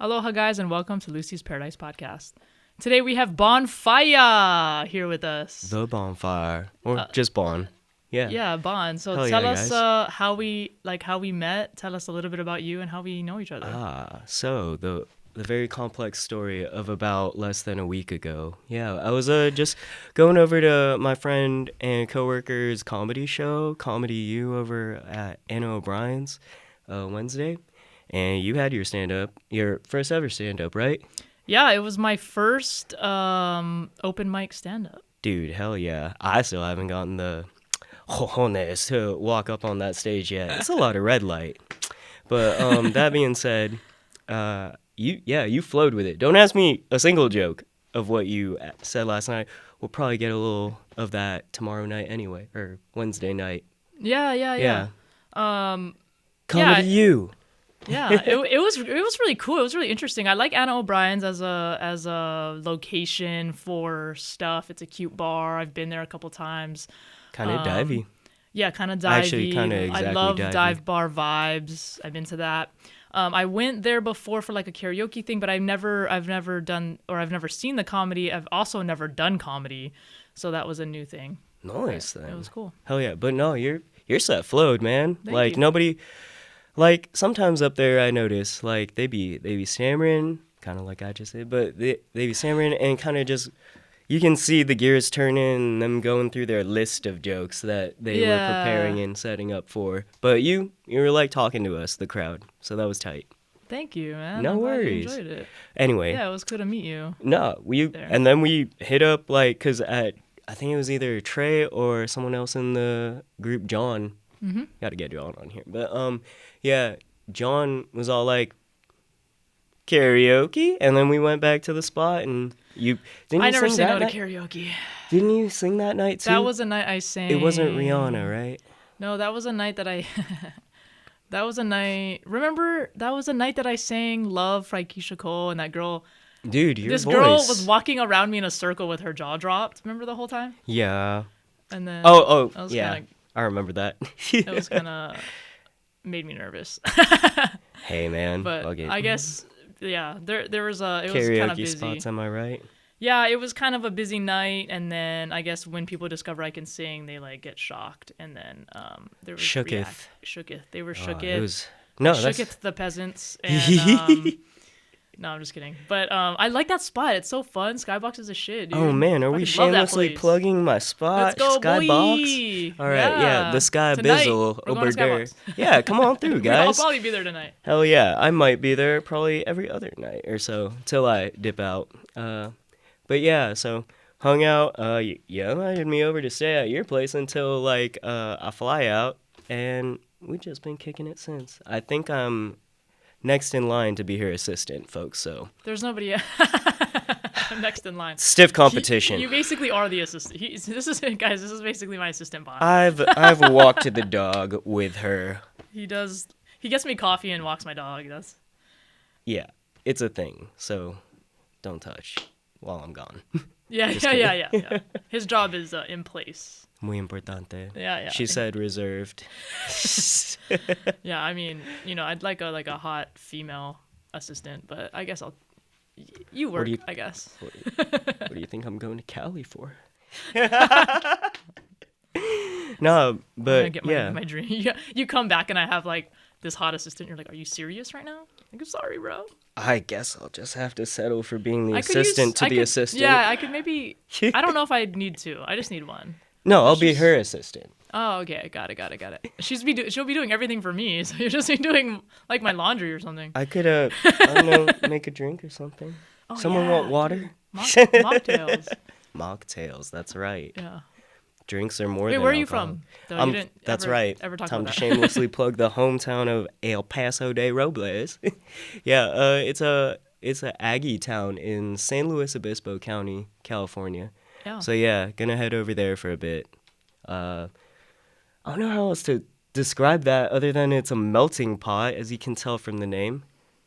Aloha, guys, and welcome to Lucy's Paradise Podcast. Today we have Bonnfiya here with us. The bonfire, or just Bon. Yeah. Yeah, Bon. So Hell tell yeah, us guys. how we met. Tell us a little bit about you and how we know each other. So the very complex story of about less than a week ago. Yeah, I was just going over to my friend and coworker's comedy show, Comedy U, over at Anna O'Brien's Wednesday, and you had your first ever stand up, right? Yeah, it was my first open mic stand-up. Dude, hell yeah. I still haven't gotten the cojones to walk up on that stage yet. It's a lot of red light. But that being said, you flowed with it. Don't ask me a single joke of what you said last night. We'll probably get a little of that tomorrow night anyway, or Wednesday night. Yeah. Comedy U. Yeah, it was really cool. It was really interesting. I like Anna O'Brien's as a location for stuff. It's a cute bar. I've been there a couple times. Kind of divey. Yeah, kind of divey. Actually, kind of exactly I love divey. dive bar vibes. I've been to that. I went there before for like a karaoke thing, but I've never seen the comedy. I've also never done comedy, so that was a new thing. Nice then. It was cool. Hell yeah. But no, your set flowed, man. Thank you. Nobody. Like, sometimes up there I notice, like, they be stammering, kind of like I just did, but they be stammering and kind of just, you can see the gears turning and them going through their list of jokes that they were preparing and setting up for. But you were, like, talking to us, the crowd, so that was tight. Thank you, man. No I'm glad you worries. enjoyed it. Anyway. Yeah, it was cool to meet you. No, and then we hit up, like, because I think it was either Trey or someone else in the group, John. Mm-hmm. Got to get John on here. But, yeah, John was all like, karaoke? And then we went back to the spot, and I never sing say that no to night? karaoke. Didn't you sing that night, too? That was a night I sang. It wasn't Rihanna, right? No, that was a night that I... that was a night... Remember, that was a night that I sang Love by Keisha Cole, and that girl... Dude, your This voice. girl was walking around me in a circle with her jaw dropped. Remember the whole time? Yeah. And then... Yeah. I remember that. It was kind of... made me nervous. Hey, man. But I guess, yeah, there was it was karaoke kind of busy. spots, am I right? Yeah, it was kind of a busy night, and then I guess when people discover I can sing, they like get shocked, and then there was Shooketh. Shooketh. They were Oh, shooketh. it was... No, that's... Shooketh the peasants. And, no, I'm just kidding. But I like that spot. It's so fun. Skybox is a shit, dude. Oh, man, are we shamelessly plugging my spot? Let's go, Skybox? boy. All right, yeah, the Sky Tonight, Bizzle we're going over to there. Skybox. Yeah, come on through, I'll guys. probably be there tonight. Hell yeah, I might be there probably every other night or so till I dip out. But yeah, so hung out. You invited me over to stay at your place until like I fly out, and we've just been kicking it since. I think I'm next in line to be her assistant, folks. So There's nobody next in line. Stiff competition. You basically are the assistant. This is basically my assistant Bond. I've walked the dog with her. He gets me coffee and walks my dog. Yeah, it's a thing. So don't touch while I'm gone. Yeah. His job is in place. Muy importante. Yeah. She said reserved. Yeah, I mean, I'd like a hot female assistant, but I guess you work, I guess. What do you think I'm going to Cali for? No, but I'm gonna get my dream. You come back and I have like this hot assistant. You're like, are you serious right now? I'm sorry, bro. I guess I'll just have to settle for being the assistant to the assistant. Yeah, I could maybe. I don't know if I need to. I just need one. No, I'll be her assistant. Oh, okay. Got it. She'll be doing everything for me, so you're just doing like my laundry or something. I could, I don't know, make a drink or something. Oh, Someone want water? Mocktails. Mocktails, that's right. Yeah. Drinks are more Wait, than where are you alcohol. from? Though you didn't that's ever, right. Ever talk Time about to that. shamelessly plug the hometown of El Paso de Robles. Yeah, it's a Aggie town in San Luis Obispo County, California. Yeah. So yeah, gonna head over there for a bit. I don't know how else to describe that other than it's a melting pot, as you can tell from the name.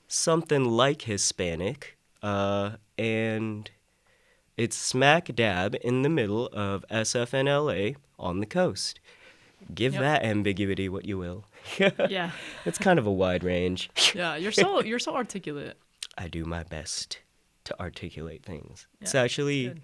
Something like Hispanic, and it's smack dab in the middle of SF and LA on the coast. Give that ambiguity what you will. Yeah. It's kind of a wide range. Yeah, you're so articulate. I do my best to articulate things. Yeah, It's it's actually good.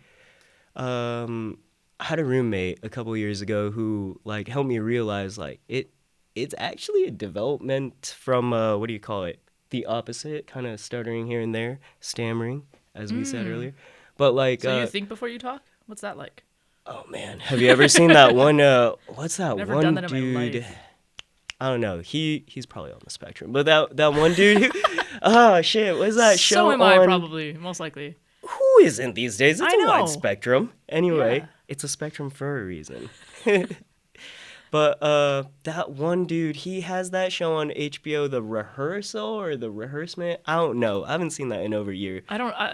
I had a roommate a couple years ago who like helped me realize like it's actually a development from what do you call it? The opposite, kind of stuttering here and there, stammering, as we said earlier. But like So you think before you talk? What's that like? oh man, have you ever seen that one what's that Never done one that in my dude? life. I don't know. He's probably on the spectrum. But that one dude who oh shit, what's that So show am I on probably, most likely. who isn't these days? It's I a wide know. spectrum. Anyway, Yeah. it's a spectrum for a reason. But that one dude, he has that show on HBO, The Rehearsal or The Rehearsement. I don't know. I haven't seen that in over a year.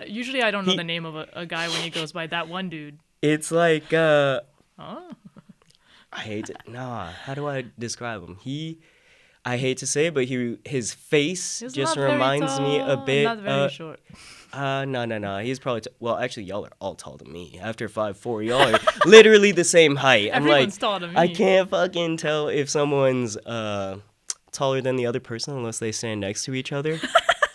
Usually I don't know the He, name of a guy when he goes by that one dude. it's like Oh. I hate to, nah. How do I describe him? I hate to say it, but his face He's just not very reminds me a tall and bit. not very short. No. He's probably well. Actually, y'all are all taller than me. After 5'4", y'all are literally the same height. I'm like, Everyone's taller than I me. can't fucking tell if someone's taller than the other person unless they stand next to each other.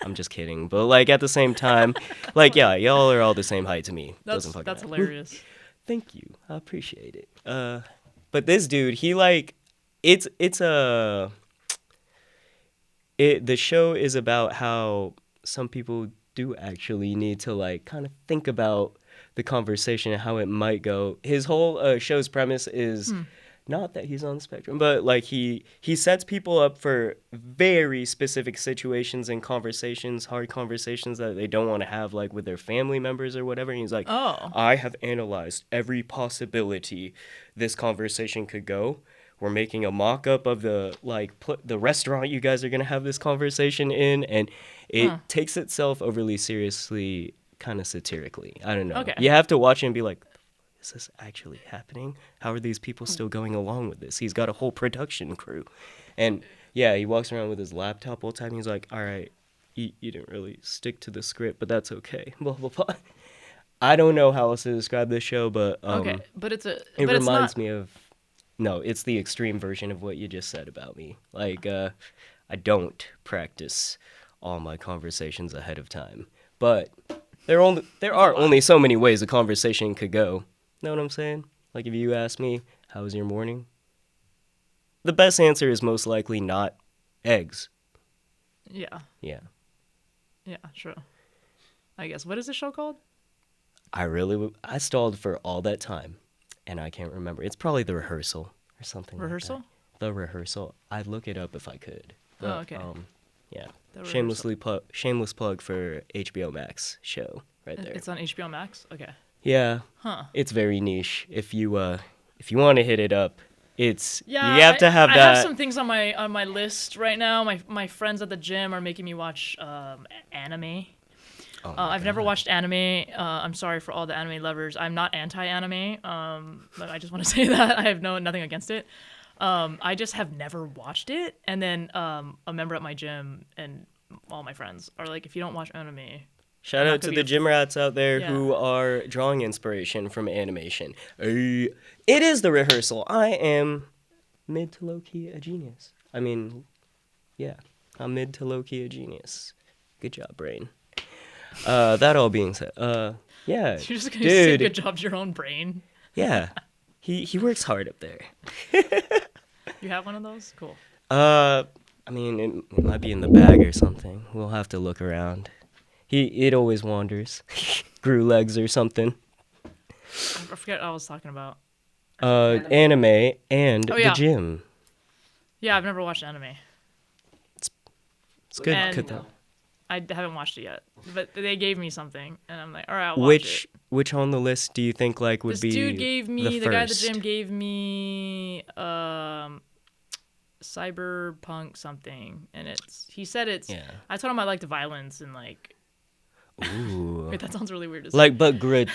I'm just kidding, but like at the same time, like yeah, y'all are all the same height to me. Doesn't fucking That's matter. hilarious. Thank you, I appreciate it. But this dude, he like, it's a the show is about how some people do actually need to like kind of think about the conversation and how it might go. His whole show's premise is not that he's on the spectrum, but like he sets people up for very specific situations and conversations, hard conversations that they don't want to have like with their family members or whatever. And he's like, Oh. I have analyzed every possibility this conversation could go. We're making a mock-up of the like the restaurant you guys are gonna have this conversation in, and it takes itself overly seriously, kind of satirically. I don't know. Okay. You have to watch it and be like, is this actually happening? How are these people still going along with this? He's got a whole production crew, and yeah, he walks around with his laptop all the time. He's like, all right, you didn't really stick to the script, but that's okay. Blah blah blah. I don't know how else to describe this show, but Okay, but it it's reminds not. me of. No, it's the extreme version of what you just said about me. Like, I don't practice all my conversations ahead of time, but there are only so many ways a conversation could go. Know what I'm saying? Like, if you ask me, "How was your morning?" The best answer is most likely not eggs. Yeah, Yeah, yeah, true. I guess. What is the show called? I stalled for all that time, and I can't remember. It's probably The Rehearsal or something Rehearsal? like that. The Rehearsal. I'd look it up if I could. But, Oh, okay. Yeah. The Shameless plug for HBO Max show right there. It's on HBO Max. Okay. Yeah. Huh. It's very niche. If you want to hit it up, it's Yeah, you have to have I that. have some things on my list right now. My friends at the gym are making me watch anime. Oh my I've never God. watched anime. I'm sorry for all the anime lovers. I'm not anti-anime. But I just want to say that I have nothing against it. I just have never watched it. And then a member at my gym and all my friends are like, if you don't watch anime, Shout not out to gonna the be gym rats out there Yeah. who are drawing inspiration from animation. It is The Rehearsal. I am mid to low key a genius. I mean, yeah, I'm mid to low key a genius. Good job, brain. That all being said, yeah, you're just gonna say dude, good job to your own brain. yeah, he works hard up there. You have one of those? Cool. I mean, it might be in the bag or something. We'll have to look around. It always wanders. Grew legs or something. I forget what I was talking about. Anime and Oh, the yeah. gym. Yeah, I've never watched anime. It's good. And- Good though. I haven't watched it yet, but they gave me something, and I'm like, all right, I'll watch it. Which on the list do you think like would This be dude gave me the guy at the first? gym gave me cyberpunk something, and he said it's. Yeah. I told him I liked violence and like. Ooh. Wait, that sounds really weird to say. Like, but good.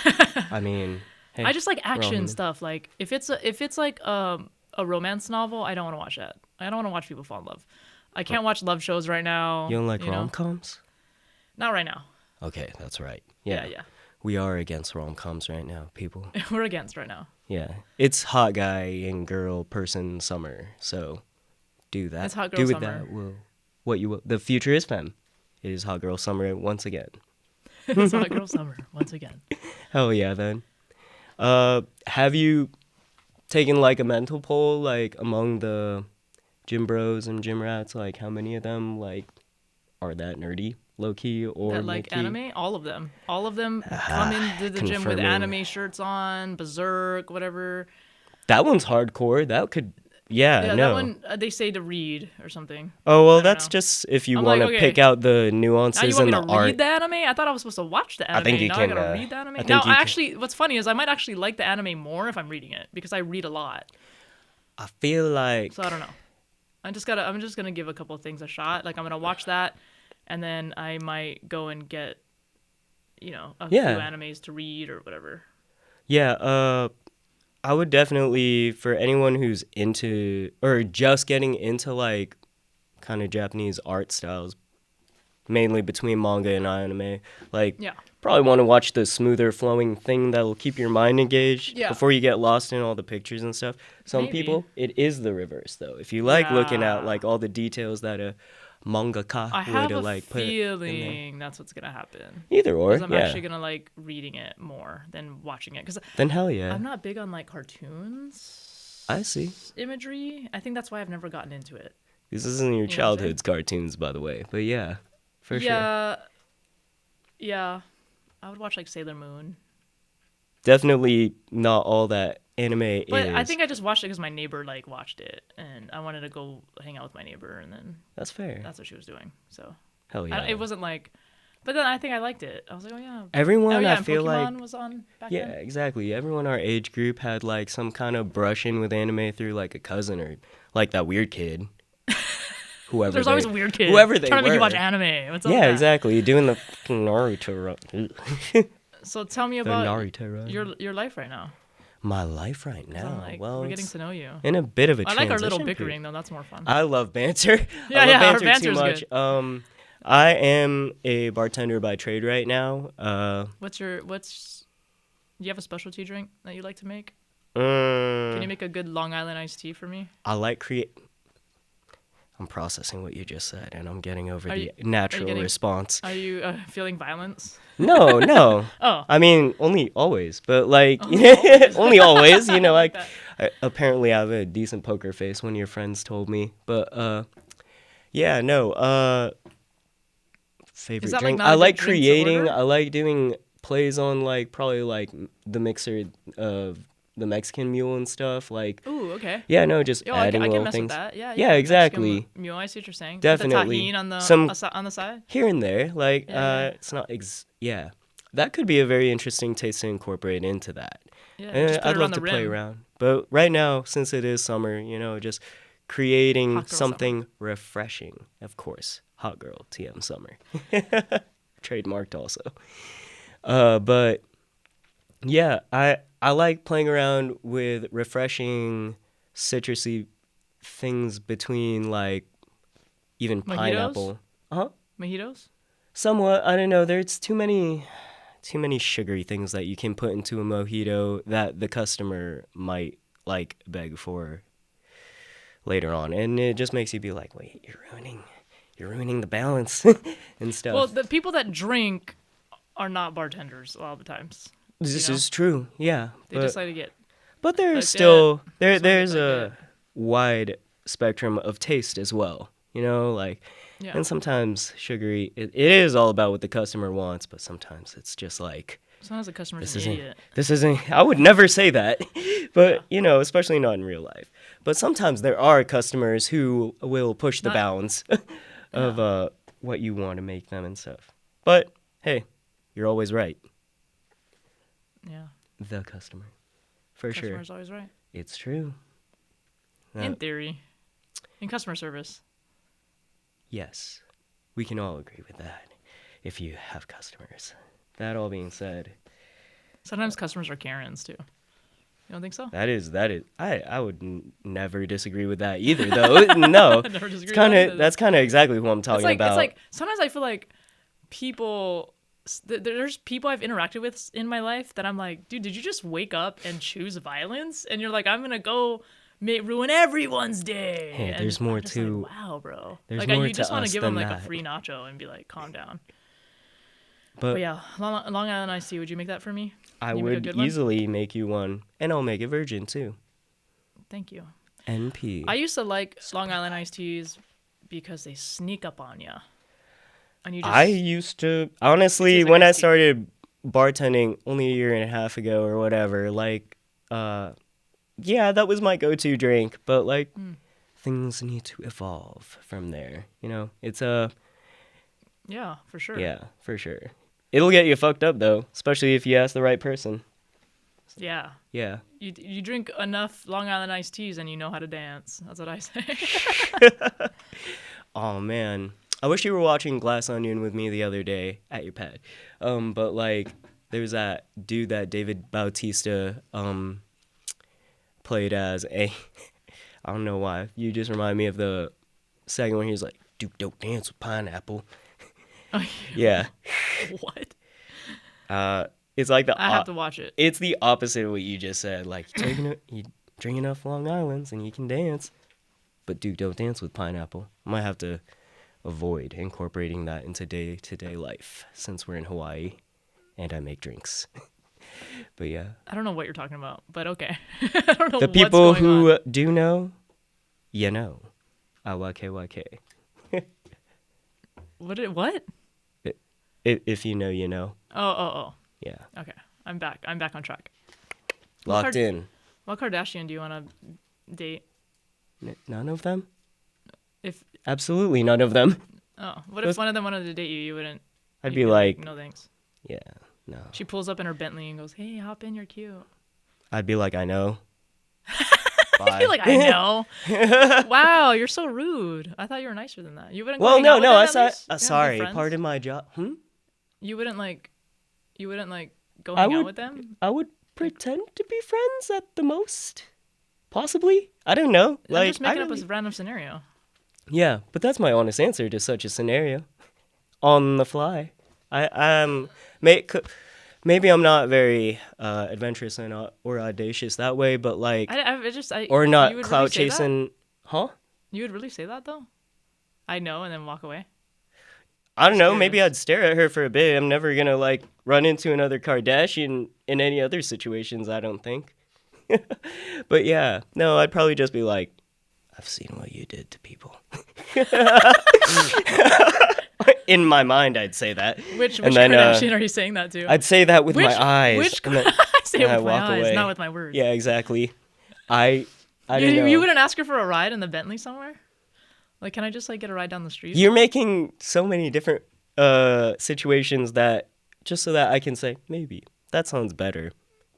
I mean, hey, I just like all action human. stuff. Like if it's like a romance novel, I don't want to watch that. I don't want to watch people fall in love. I can't watch love shows right now. You don't like know? rom-coms? Not right now. Okay, that's right. Yeah, Yeah, yeah. We are against rom-coms right now, people. We're against right now. Yeah, it's hot guy and girl person summer. So do that. It's hot girl do with summer. that. Will what you will. The future is femme. It is Hot Girl Summer once again. It's Hot Girl Summer once again. Hell yeah, then. Have you taken like a mental poll like among the gym bros and gym rats? Like how many of them like are that nerdy, low key or That mid like key? anime, all of them come into the gym with Confirming. anime shirts on, Berserk, whatever. That one's hardcore. That could, yeah, Yeah, that no. one they say to read or something. Oh well, I don't that's know. just if you I'm want like, to pick okay, out the now you nuances want and me the to read art. the anime? I thought I was supposed to watch the I think anime. you Now I can. gotta read the anime. I Now, think you I can. actually, what's funny is I might actually like the anime more if I'm reading it because I read a lot. I feel like So I don't know. I'm just gonna give a couple of things a shot. Like I'm gonna watch that, and then I might go and get, a few yeah, animes to read or whatever. yeah. I would definitely for anyone who's into or just getting into like kind of Japanese art styles, mainly between manga and anime. Like, Yeah. probably want to watch the smoother flowing thing that'll keep your mind engaged Yeah. before you get lost in all the pictures and stuff. Some Maybe. people, it is the reverse though. If you like looking at Yeah. like all the details that a mangaka I would have a like put in there. feeling that's what's gonna happen. Either or, Because I'm yeah. actually gonna like reading it more than watching it. Because Then hell yeah. I'm not big on like cartoons I see. imagery. I think that's why I've never gotten into it. This isn't your You know what I'm saying? childhood's cartoons, by the way. But yeah, for sure. Yeah. I would watch like Sailor Moon. Definitely not all that anime But is. I think I just watched it because my neighbor like watched it, and I wanted to go hang out with my neighbor, and then That's fair. that's what she was doing. So Hell yeah. it wasn't like, but then I think I liked it. I was like, oh yeah. Everyone, Oh yeah, I and feel Pokemon like, was on back yeah, then. exactly. Everyone our age group had like some kind of brush in with anime through like a cousin or like that weird kid. Whoever There's they, always a weird kid. whoever they trying to make you were. watch anime. What's up Yeah, with that? exactly. Doing the fucking Naruto run. So tell me The about Naruto run. your life right now. My life right 'Cause now. I'm like, Well, we're getting it's to know you. in a bit of a I like our little transition bickering period. though. That's more fun. I love banter. Yeah, I love yeah, our banter too banter's much. good. I am a bartender by trade right now. What's do you have a specialty drink that you like to make? Mm, Can you make a good Long Island iced tea for me? I like create. I'm processing what you just said, and I'm getting over Are the you- natural getting- response. Are you feeling violence? No, no. Oh. I mean, only always, but like, Only always. only always. You know, I like like, that. apparently I have a decent poker face. One of your friends told me, but yeah, no. Favorite that, like, drink. not I a good like drink to creating. order? I like doing plays on like probably like the mixer of the Mexican mule and stuff. Like, Ooh, okay. yeah, no, just Yo, adding I can little mess things. with that. Yeah, Yeah, Mexican exactly. mule, I see what you're saying. Definitely. With the tahini Some on the side. here and there. Like, Yeah. it's not. Yeah, that could be a very interesting taste to incorporate into that. Yeah, just put I'd it love on the to play rim. around. But right now, since it is summer, you know, just creating Hot girl something refreshing. Of course, hot girl TM summer. Trademarked also. But yeah, I like playing around with refreshing citrusy things between like even Mojitos? pineapple. Uh-huh. Mojitos? Somewhat. I don't know. There's too many sugary things that you can put into a mojito that the customer might like beg for later on, and it just makes you be like, wait, you're ruining the balance and stuff. Well, the people that drink are not bartenders a lot of the times. This know? is true, yeah. They just like to get. But there's like still that. there's Like a wide spectrum of taste as well. You know, like, Yeah. and sometimes sugary. It is all about what the customer wants, but sometimes it's just like Sometimes the customer's this an isn't. idiot. This isn't. I would never say that, but you know, especially not in real life. But sometimes there are customers who will push the Not- bounds of what you want to make them and stuff. But hey, you're always right. Yeah. The customer, for sure. Customer's always right. It's true. In theory. In customer service. Yes, we can all agree with that if you have customers. That all being said, Sometimes customers are Karens too. You don't think so? that is I would never disagree with that either though. No. I never disagree It's with kind that of either. that's kind of exactly who I'm talking about. It's like sometimes I feel like people. There's people I've interacted with in my life that I'm like, dude, did you just wake up and choose violence? And you're like, I'm gonna go ruin everyone's day. Hey, And there's more I'm just to. like, wow, bro. There's Like, more you just to want to us give than them like a that. free nacho and be like, calm down. But But yeah, Long Island iced tea. Would you make that for me? I You make a would good one? easily make you one, and I'll make it virgin too. Thank you. NP. I used to like Long Island iced teas because they sneak up on you, and you just I used to honestly tastes like when I iced tea. started bartending only a year and a half ago or whatever, like yeah, that was my go-to drink, but like things need to evolve from there, you know? It's yeah, for sure. yeah, for sure. It'll get you fucked up though, especially if you ask the right person. Yeah. Yeah. You drink enough Long Island iced teas and you know how to dance. That's what I say. Oh man, I wish you were watching Glass Onion with me the other day at your pad. But like, there's that dude that David Bautista played as a. I don't know why. You just remind me of the second one. He's like, "Dude, don't dance with pineapple." Oh, Yeah. what? It's like the. I have to watch it. It's the opposite of what you just said. Like, you drink enough Long Islands and you can dance, but dude, don't dance with pineapple. I might have to avoid incorporating that into day-to-day life since we're in Hawaii and I make drinks. But yeah. I don't know what you're talking about, but okay. I don't know The what's people going who on. do know, you know. IYKYK. What? If you know, you know. Oh. Yeah. Okay. I'm back on track. Locked in. What Kardashian do you want to date? None of them? If Absolutely none of them. what if one of them wanted to date you? You wouldn't. I'd you'd be like, no thanks. yeah, no. She pulls up in her Bentley and goes, "Hey, hop in, you're cute." I'd be like, I know. I feel like I know. Wow, you're so rude. I thought you were nicer than that. You wouldn't. Go Well, hang no, out with no. them I at saw. least? You have good Sorry, friends? part of my job. You wouldn't like. You wouldn't like go I hang out would- with them. I would pretend to be friends at the most. Possibly. I don't know. I'm Like, just making I up really- a random scenario. Yeah, but that's my honest answer to such a scenario. On the fly. Maybe I'm not very adventurous or audacious that way, but like, or you not would clout really say that? chasing. Huh? You would really say that though? I know, and then walk away. I don't know. Just Maybe curious. I'd stare at her for a bit. I'm never gonna like run into another Kardashian in any other situations. I don't think. But yeah, no, I'd probably just be like, I've seen what you did to people. In my mind, I'd say that. Which And then, Kardashian are you saying that to? I'd say that with which, my eyes. Which and then- I say it and I with my walk eyes, away. not with my words. Yeah, exactly. I don't know. You wouldn't ask her for a ride in the Bentley somewhere? Like, can I just like get a ride down the street? You're making so many different situations that just so that I can say maybe that sounds better,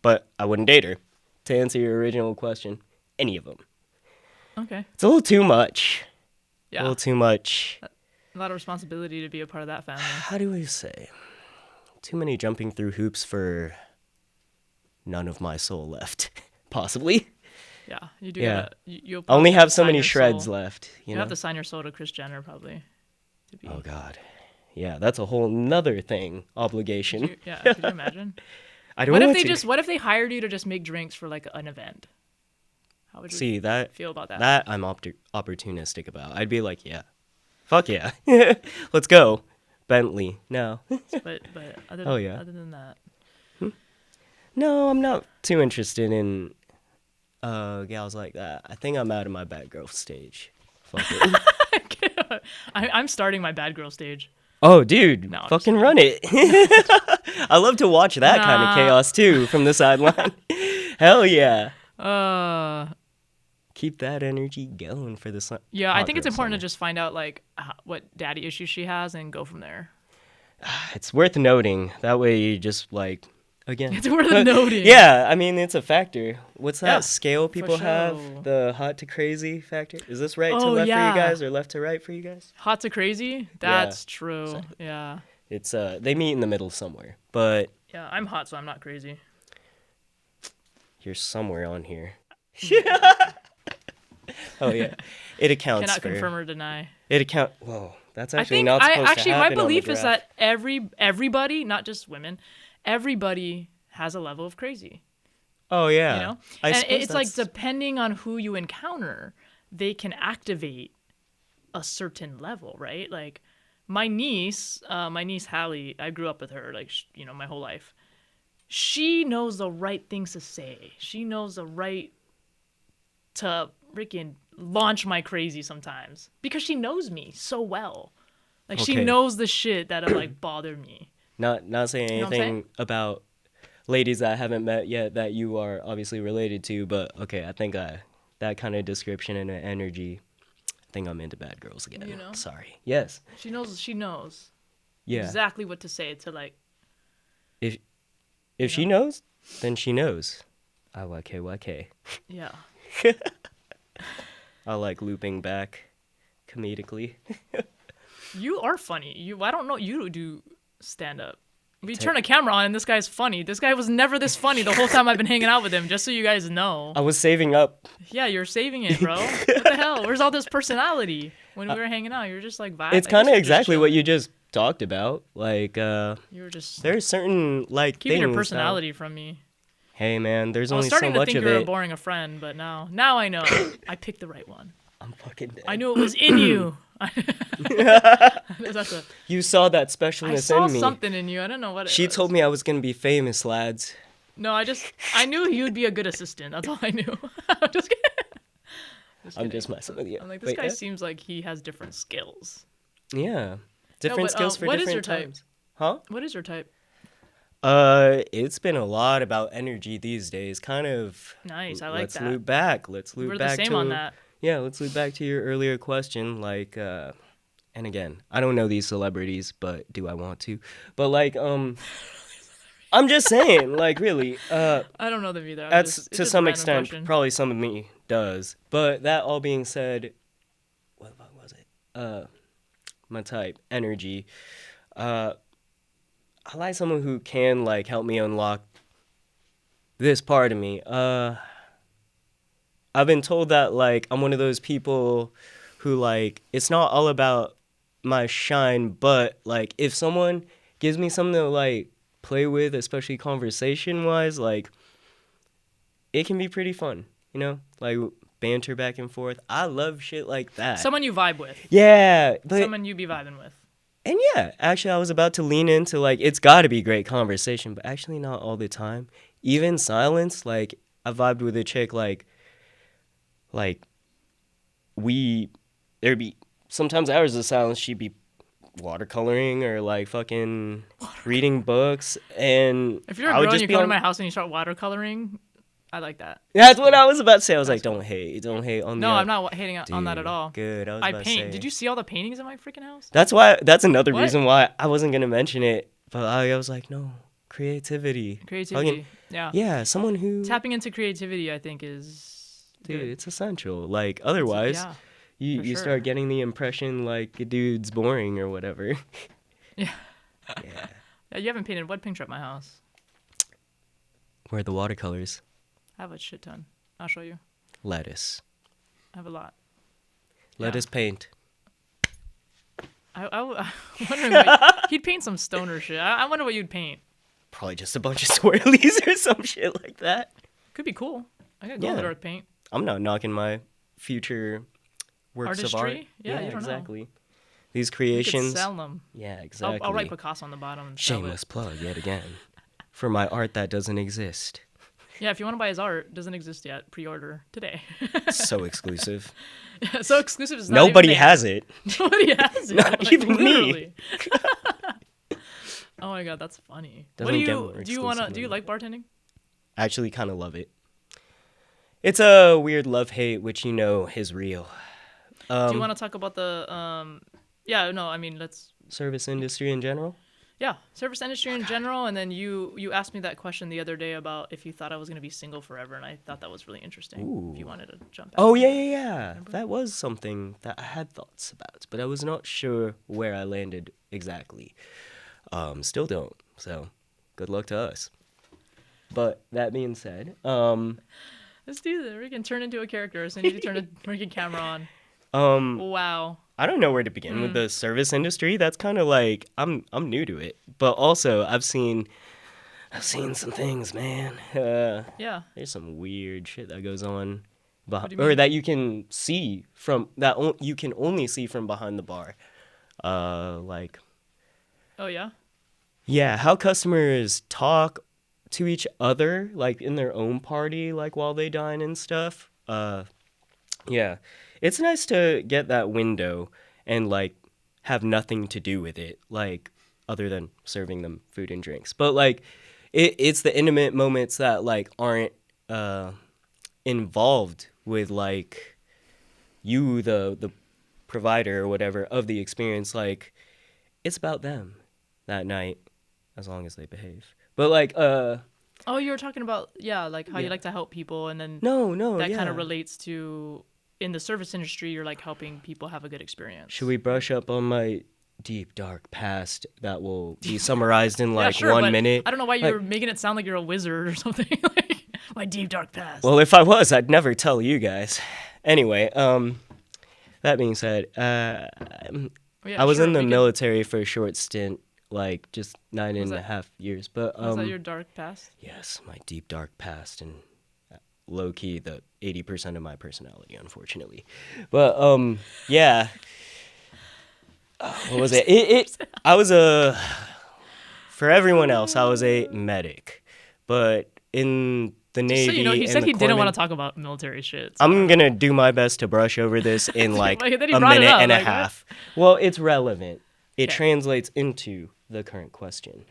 but I wouldn't date her. To answer your original question, any of them. Okay. It's a little too much. A Yeah. little too much. A lot of responsibility to be a part of that family. How do we say? Too many jumping through hoops for none of my soul left. Possibly. Yeah, you do. Yeah. You'll I only probably have so sign many your shreds soul. left. You You know? have to sign your soul to Kris Jenner probably. To be. Oh God. Yeah, that's a whole nother thing. Obligation. Could you imagine? I don't What want if to. what if they hired you to just make drinks for like an event? How would you See that feel about that? that I'm opportunistic about. I'd be like, yeah, fuck yeah, let's go, Bentley. No, But other than, Oh, yeah. other than that, no, I'm not too interested in gals like that. I think I'm out of my bad girl stage. Fuck it. I'm starting my bad girl stage. Oh, dude, No, I'm fucking run it. I love to watch that kind of Nah. chaos too from the sideline. Hell yeah. Uh, Keep that energy going for the sun. yeah, I hot think it's girl important summer. to just find out like what daddy issues she has and go from there. It's worth noting. That way you just like again. It's worth noting. Yeah, I mean it's a factor. What's that Yeah, scale people sure. have? The hot to crazy factor. Is this right to Oh, left yeah. for you guys or left to right for you guys? Hot to crazy? That's true. exactly. Yeah. It's they meet in the middle somewhere. But Yeah, I'm hot, so I'm not crazy. you're somewhere on here. Oh yeah. It accounts Cannot for confirm or deny. Whoa, that's I actually think not supposed actually to my happen on the belief is graph. that everybody, not just women, everybody has a level of crazy. Oh you yeah. know? I And suppose it's like that's depending on who you encounter, they can activate a certain level, right? Like my niece Hallie, I grew up with her, like, my whole life. She knows the right things to say. She knows the right to freaking launch my crazy sometimes because she knows me so well. Like she okay. knows the shit that'll like bother me. Not saying You know what I'm saying? anything about ladies that I haven't met yet that you are obviously related to, but okay, I think that kind of description and energy, I think I'm into bad girls again. You know? Sorry. Yes. She knows Yeah. exactly what to say to like, If you she know? knows, then she knows. IYK. Yeah. I like looping back comedically. You are funny. I don't know you do stand up. We Ta- turn a camera on and this guy's funny. This guy was never this funny the whole time I've been hanging out with him, just so you guys know. I was saving up. Yeah, you're saving it, bro. What the hell? Where's all this personality? When we were hanging out, you were just like vibe. It's I guess kind of you're just exactly what chilling. you just talked about. Like, You were just there's certain like keeping things. your That, personality from me. hey man, there's I was only so starting to much think of you were a it. boring a friend, but now I know. I picked the right one. I'm fucking dead. I knew it was in you. That's You saw that I specialness saw in me. something in you. I don't know what it She was. told me I was gonna be famous, lads. No, I knew you'd be a good assistant. That's all I knew. I'm just kidding. I'm just messing with you. I'm like, this Wait, guy seems like he has different skills. yeah, different but, skills for what is different your type? times. Huh? What is your type? It's been a lot about energy these days. Kind of. Nice. I like Let's that. loop back. Let's loop We're back the same to on that. yeah. Let's loop back to your earlier question. Like, and again, I don't know these celebrities, but do I want to? But like, I'm just saying, like, really, I don't know them either. that's It's to just a some random extent question. probably some of me does. But that all being said, what the fuck was it? My type, energy. I like someone who can like help me unlock this part of me. I've been told that like I'm one of those people who like it's not all about my shine, but like if someone gives me something to like play with, especially conversation wise, like it can be pretty fun, you know? Like banter back and forth. I love shit like that. Someone you vibe with. Yeah, but Someone you be vibing with. and yeah, actually I was about to lean into like it's got to be great conversation, but actually not all the time. Even silence, like I vibed with a chick like we there'd be sometimes hours of silence she'd be watercoloring or like fucking reading books and If you're a I would girl and just you be come to on my house and you start watercoloring, I like that. that's what I was about to say. I was That's like, don't hate on No, the I'm not hating on that Dude, at all. Good. I was I about to paint. say. Did you see all the paintings in my freaking house? That's another What? reason why I wasn't gonna mention it, but I was like, no, creativity. Creativity. Yeah. Yeah, someone who Tapping into creativity, I think, is dude, good. it's essential. Like otherwise, Yeah. you for you sure. start getting the impression like a dude's boring or whatever. Yeah. Yeah. Yeah, you haven't painted one picture at my house. Where are the watercolors? I have a shit ton. I'll show you. Lettuce. I have a lot. Lettuce paint. I'm wondering what he'd paint some stoner shit. I wonder what you'd paint. Probably just a bunch of swirlies or some shit like that. Could be cool. I got glow in Yeah. the dark paint. I'm not knocking my future works of art. Artistry? Yeah, you don't know. exactly. These You could creations. sell them. Yeah, exactly. I'll write Picasso on the bottom and sell Shameless it. plug yet again for my art that doesn't exist. Yeah, if you want to buy his art, doesn't exist yet. Pre-order today. So exclusive. So exclusive is not Nobody even has it. Nobody has it. Not Like, even me. literally. Oh my god, that's funny. Doesn't what get more do you exclusive do you than like bartending? I actually kind of love it. It's a weird love-hate, which you know is real. Do you want to talk about the yeah, no, I mean, let's Service industry in general? yeah, service industry in general, and then you asked me that question the other day about if you thought I was going to be single forever, and I thought that was really interesting. Ooh. If you wanted to jump back. Oh, yeah. That was something that I had thoughts about, but I was not sure where I landed exactly. Still don't, so good luck to us. But that being said, Let's do this. We can turn into a character, so I need to turn a freaking camera on. Wow. I don't know where to begin with the service industry. That's kind of like I'm new to it, but also I've seen I've seen some things, man. Yeah. There's some weird shit that goes on, What do you or mean? that you can see from you can only see from behind the bar. Like Oh yeah. yeah, how customers talk to each other, like in their own party, like while they dine and stuff. Yeah, it's nice to get that window and like have nothing to do with it, like other than serving them food and drinks. But like, it's the intimate moments that like aren't uh, involved with like you, the provider or whatever of the experience. Like, it's about them that night, as long as they behave. But like, Oh, you were talking about yeah, like how you yeah, like to help people, and then no, that kind of yeah. relates to in the service industry, you're like helping people have a good Should experience, we right? brush up on my deep dark past that will be summarized in Yeah, like sure, one but minute? I don't know why Like, you're making it sound like you're a wizard or something. Like my deep dark past. well, if I was, I'd never tell you guys. Anyway, that being said, Oh, yeah, I was in sure. the We could. military for a short stint, like just nine Was and a that half years. But was that your dark past? yes, my deep dark past and low key the 80% of my personality, unfortunately. But yeah, what was it? I was a for everyone else, I was a medic, but in the Just so you know, Navy he and said the he didn't want corpsman, to talk about military shit. So I I'm don't know. gonna do my best to brush over this in like But then he a brought it minute up. and a Like what? half. Well, it's relevant. It Okay. translates into the current question.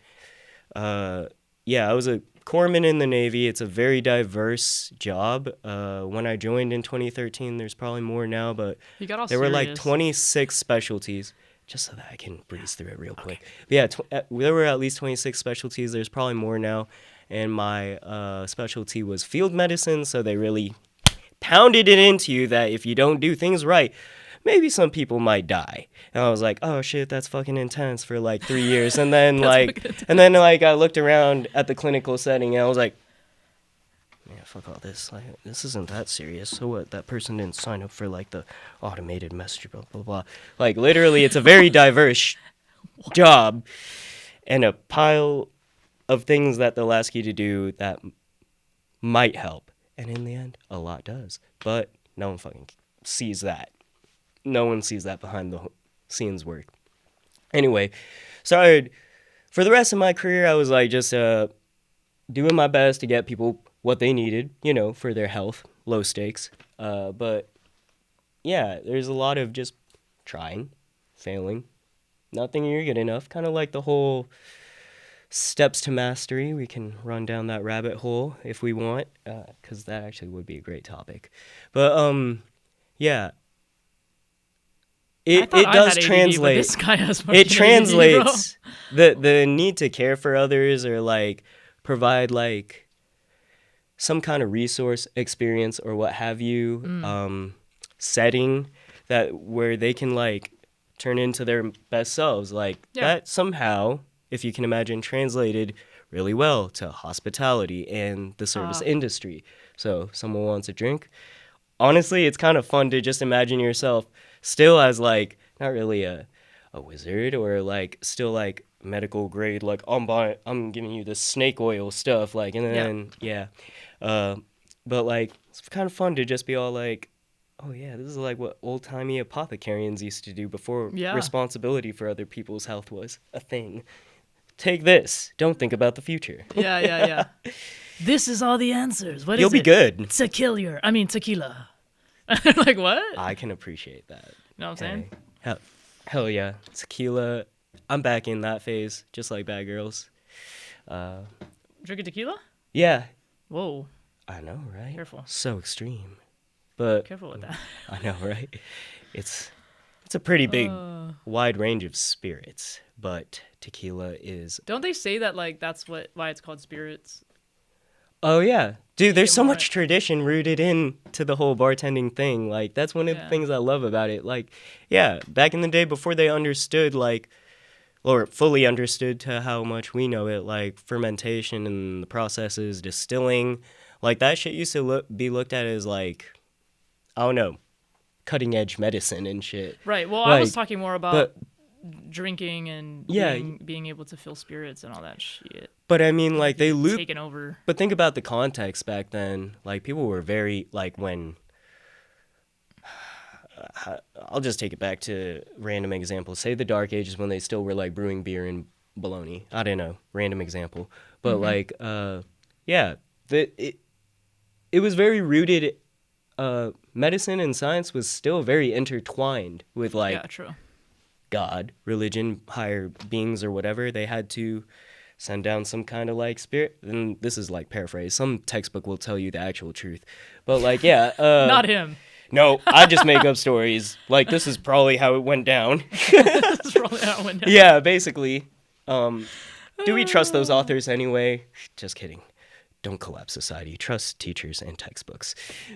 Uh, yeah, I was a corpsman in the Navy. It's a very diverse job. When I joined in 2013, there's probably more now, but He got all there were like serious. 26 specialties. Just so that I can breeze through it real Okay. quick. But yeah, there were at least 26 specialties. There's probably more now. And my specialty was field medicine, so they really pounded it into you that if you don't do things right, maybe some people might die. And I was like, oh shit, that's fucking intense for like 3 years. That's fucking And then intense. like I looked around at the clinical setting and I was like, yeah, fuck all this. Like, this isn't that serious. So what? That person didn't sign up for like the automated message, blah blah blah. Like literally, it's a very diverse job and a pile of things that they'll ask you to do that might help. And in the end, a lot does. But no one fucking sees that. No one sees that behind the scenes work. Anyway, so for the rest of my career, I was like just doing my best to get people what they needed, for their health, low stakes. But yeah, there's a lot of just trying, failing, not thinking you're good enough. Kind of like the whole steps to mastery. We can run down that rabbit hole if we want, because that actually would be a great topic. But yeah, I it thought it I does had ADD, but translate. this guy has It fucking ADD, bro. translates the need to care for others or like provide like some kind of resource, experience, or what have you, setting that where they can like turn into their best selves. Like Yeah. that somehow, if you can imagine, translated really well to hospitality and the service Uh, industry. So someone wants a drink. Honestly, it's kind of fun to just imagine yourself still as like not really a wizard or like still like medical grade like I'm giving you the snake oil stuff like and yeah. then yeah uh but like it's kind of fun to just be all like oh yeah this is like what old-timey apothecarians used to do before Yeah. responsibility for other people's health was a thing. Take this, don't think about the future. Yeah. Yeah. Yeah. This is all the answers. What You'll is be it? good. Tequila. They're like, what? I can appreciate that. You know what I'm saying? Hey, hell yeah, tequila. I'm back in that phase, just like bad girls. Uh, Drinking tequila? yeah, Whoa. I know, right? Careful. So extreme, but Careful with that. I know, right? It's it's a pretty big, Uh, wide range of spirits, but tequila is. don't they say that like that's why it's called spirits? Oh yeah, dude. There's Get so more. much tradition rooted in to the whole bartending thing. Like that's one of the Yeah. things I love about it. Like, yeah, back in the day before they understood like or fully understood to how much we know it, like fermentation and the processes, distilling, like that shit used to be looked at as like, I don't know, cutting edge medicine and shit. Right. Well, I was Like, talking more about but drinking and Yeah. being able to feel spirits and all that shit. But I mean, like, they loop. Taken over. But think about the context back then. Like, people were very, like, when. I'll just take it back to random examples. Say the Dark Ages when they still were, like, brewing beer and bologna. I don't know. Random example. But, like, yeah. It was very rooted. Medicine and science was still very intertwined with, like, Yeah, true. God, religion, higher beings or whatever. They had to send down some kind of like spirit. And this is like paraphrase. Some textbook will tell you the actual truth. But like, yeah. Not him. No, I just make up stories. Like, this is probably how it went down. That's probably how it went down. Yeah, basically. Do we trust those authors anyway? Just kidding. Don't collapse society. Trust teachers and textbooks.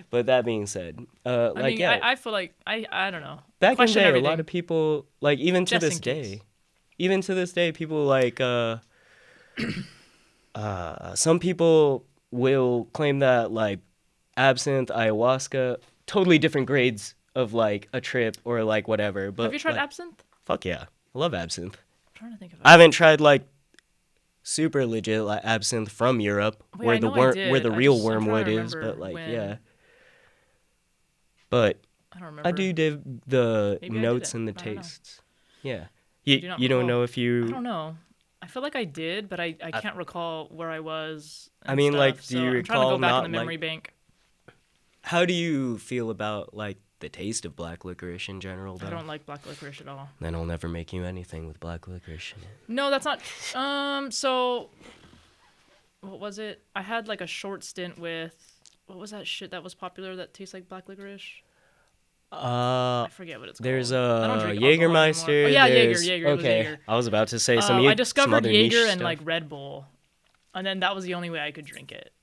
But that being said, I mean, yeah. I feel like I don't know. Back in the Question day, everything. a lot of people, like, even to Just this in day, case. people like, some people will claim that, like, absinthe, ayahuasca, totally different grades of, like, a trip or, like, whatever. But Have you tried like, absinthe? Fuck yeah. I love absinthe. I'm trying to think of it. I haven't tried, like, super legit, like, absinthe from Europe, Wait, where I the know I did. where the I real just- I'm trying to wormwood is, remember but, like, when- yeah. But I don't remember. I do dig the Maybe I notes didn't. and the I don't know. tastes. Yeah. do not You don't recall. know if you... I don't know. I feel like I did, but I can't recall where I was. I and mean, like, stuff, do so you I'm trying to recall go back not, in the memory like- bank. How do you feel about, like, the taste of black licorice in general, though? I don't like black licorice at all. Then I'll never make you anything with black licorice in it. No, that's not. So what was it? I had like a short stint with what was that shit that was popular that tastes like black licorice? I forget what it's called. There's I don't drink alcohol Jägermeister. anymore. Oh, yeah, there's- Jaeger. It was Okay, Jaeger. I was about to say some. I some discovered other niche Jaeger and stuff. like Red Bull, and then that was the only way I could drink it.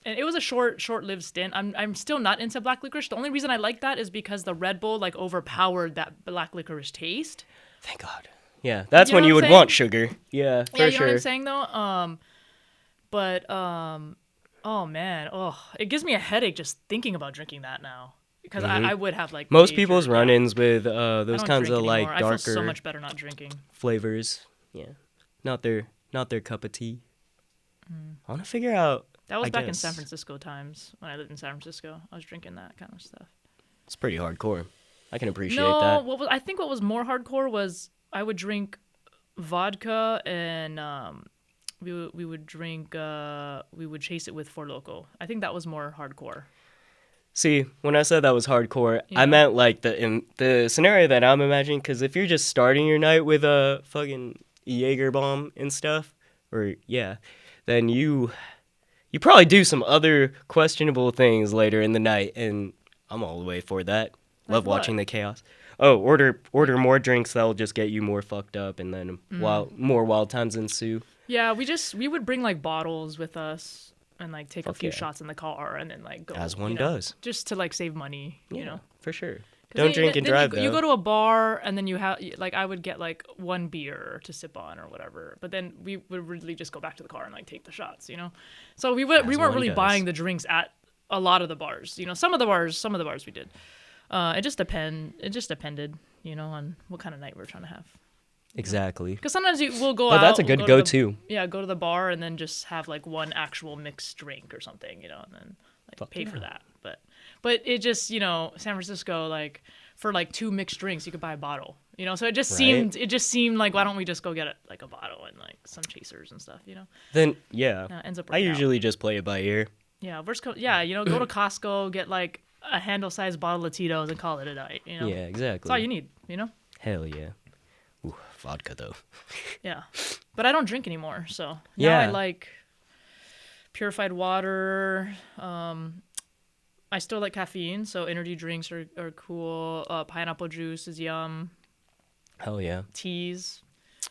And it was a short-lived stint. I'm still not into black licorice. The only reason I like that is because the Red Bull like overpowered that black licorice taste. Thank God. Yeah, that's You know when what you I'm would saying? want sugar. Yeah, for Yeah, you sure. know what I'm saying though. Oh man, it gives me a headache just thinking about drinking that now because I would have like Most major- people's yeah. run-ins with I those don't kinds drink of like anymore. I feel darker so much better not drinking. flavors. Yeah, not their cup of tea. I want to figure out. That was I back in guess. San Francisco times when I lived in San Francisco. I was drinking that kind of stuff. It's pretty hardcore. I can appreciate No, that. I think what was more hardcore was I would drink vodka and we would drink we would chase it with Four Loko. I think that was more hardcore. See, when I said that was hardcore, Yeah. I meant like in the scenario that I'm imagining. Because if you're just starting your night with a fucking Jaeger bomb and stuff, or yeah, then you probably do some other questionable things later in the night, and I'm all the way for that. Love what? watching the chaos. Oh, order more drinks that'll just get you more fucked up, and then more wild times ensue. Yeah, we would bring like bottles with us and like take a Fuck few yeah. shots in the car and then like go As one you know, does. just to like save money, you know. for sure. 'Cause Don't then- drink and then drive, you though. go to a bar and then you have like I would get like one beer to sip on or whatever, but then we would really just go back to the car and like take the shots, you know. So we weren't one really does. buying the drinks at a lot of the bars, you know. Some of the bars we did. It just depended, you know, on what kind of night we were trying to have. Exactly. Because sometimes we'll go But out. that's a we'll good go to go-to. go to the bar and then just have like one actual mixed drink or something, you know, and then like Fuck pay for yeah. that. But it just, you know, San Francisco, like for like 2 mixed drinks, you could buy a bottle, you know. So it just seemed like why don't we just go get like a bottle and like some chasers and stuff, you know? Then yeah, Ends up I working out. usually just play it by ear. Yeah, you know, go to Costco, get like a handle-sized bottle of Tito's and call it a night, you know. Yeah, exactly. That's all you need, you know. Hell yeah. Ooh, vodka though. Yeah, but I don't drink anymore, so now Yeah. I like purified water. I still like caffeine, so energy drinks are cool. Pineapple juice is yum. Hell yeah. Teas.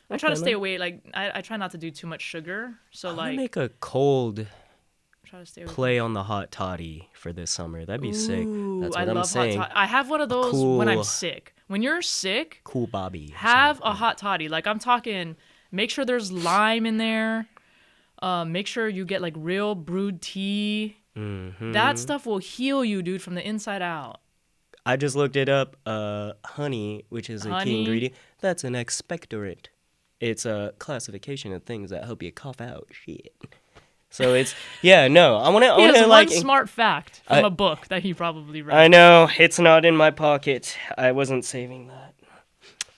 I try to Okay, stay man. away. Like I try not to do too much sugar. So I'm gonna like make a cold try to stay away. play on the hot toddy for this summer. That'd be sick. Ooh, That's I what I'm love saying. hot toddy. I have one of those when I'm cool- sick. When you're sick, Cool Bobby. or have something. a hot toddy. Like I'm talking, make sure there's lime in there. Make sure you get like real brewed tea. Mhm. That stuff will heal you, dude, from the inside out. I just looked it up. Honey, which is a key Honey? ingredient. That's an expectorant. It's a classification of things that help you cough out shit. So it's no. I want He has to one like. smart fact from a book that he probably read. I know it's not in my pocket. I wasn't saving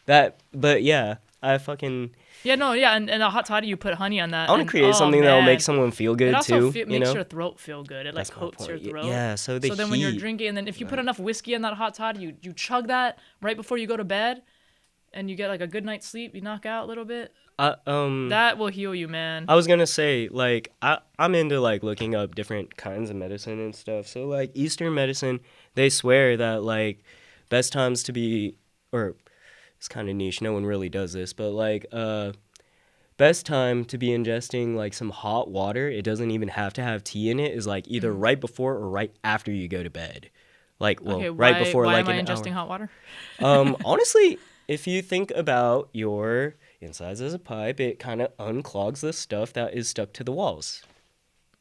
that. But yeah, I fucking. Yeah, no, yeah, and a hot toddy, you put honey on that. I want to and, create oh, something that will make man. someone feel good It also too. makes your throat feel good. It like That's my coats your point. throat. Yeah, so the then when you're heat. drinking, and then if you put enough whiskey in that hot toddy, you chug that right before you go to bed, and you get like a good night's sleep. You knock out a little bit. That will heal you, man. I was gonna say, like, I'm into like looking up different kinds of medicine and stuff. So like Eastern medicine, they swear that like best times to be, or it's kind of niche. No one really does this, but like best time to be ingesting like some hot water. It doesn't even have to have tea in it. Is like either right before or right after you go to bed. Like Okay, right before why like am I an ingesting hour. hot water? Honestly, if you think about your insides as a pipe, it kind of unclogs the stuff that is stuck to the walls.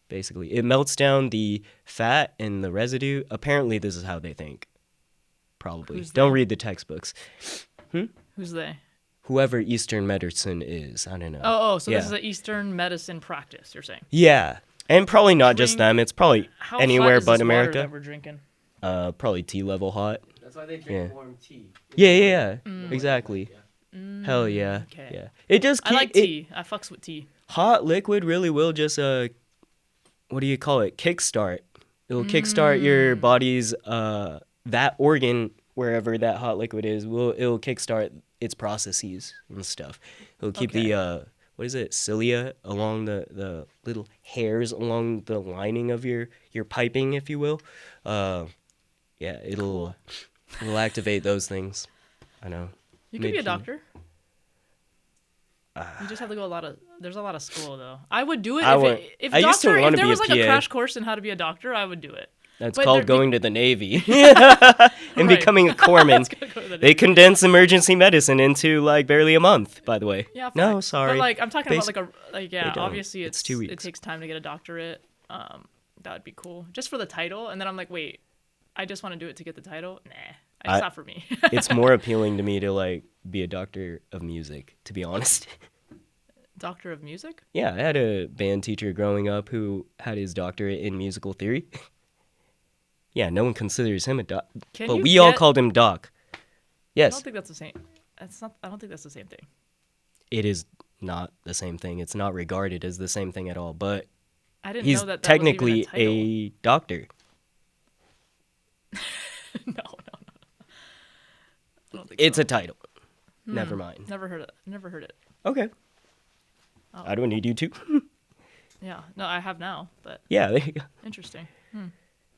Basically, it melts down the fat and the residue. Apparently, this is how they think. Probably. Who's Don't they? read the textbooks. Who's they? Whoever Eastern medicine is, I don't know. So this is an Eastern medicine practice, you're saying? Yeah, and probably not just them. It's probably How anywhere hot is but this water America. that we're drinking? Probably tea level hot. That's why they drink warm tea. Yeah. Exactly. Hell yeah. Okay. Yeah. It just I like tea. I fucks with tea. Hot liquid really will just what do you call it? Kickstart. It'll kickstart your body's that organ wherever that hot liquid is. It'll kickstart its processes and stuff. It'll keep the what is it? Cilia along the little hairs along the lining of your piping, if you will. Yeah, it'll activate those things. I know. You could be a doctor. You just have to go there's a lot of school though. I would do it if used to doctor, wanna if there be was a like a PA. crash course in how to be a doctor, I would do it. That's But called there- going to the Navy and Right. becoming a corpsman. Let's go to the They condense emergency medicine into like barely a month, by the way. Yeah, No, facts. sorry. But like I'm talking Basi- about They don't. obviously It's 2 it weeks. takes time to get a doctorate. That would be cool. Just for the title, and then I'm like, wait, I just want to do it to get the title? Nah. It's not for me. It's more appealing to me to like be a doctor of music, to be honest. Doctor of music? Yeah, I had a band teacher growing up who had his doctorate in musical theory. Yeah, no one considers him a doc, Can but you we all get- called him Doc. I Yes, don't think that's the same. I don't think that's the same thing. it is not the same thing. It's not regarded as the same thing at all, but I didn't he's know that technically was even a doctor. a title. No. I don't think It's so. a title. Never mind. Never heard it. Never heard it. Okay. Oh. I don't need you to. Yeah. No, I have now, but Yeah, there you go. interesting.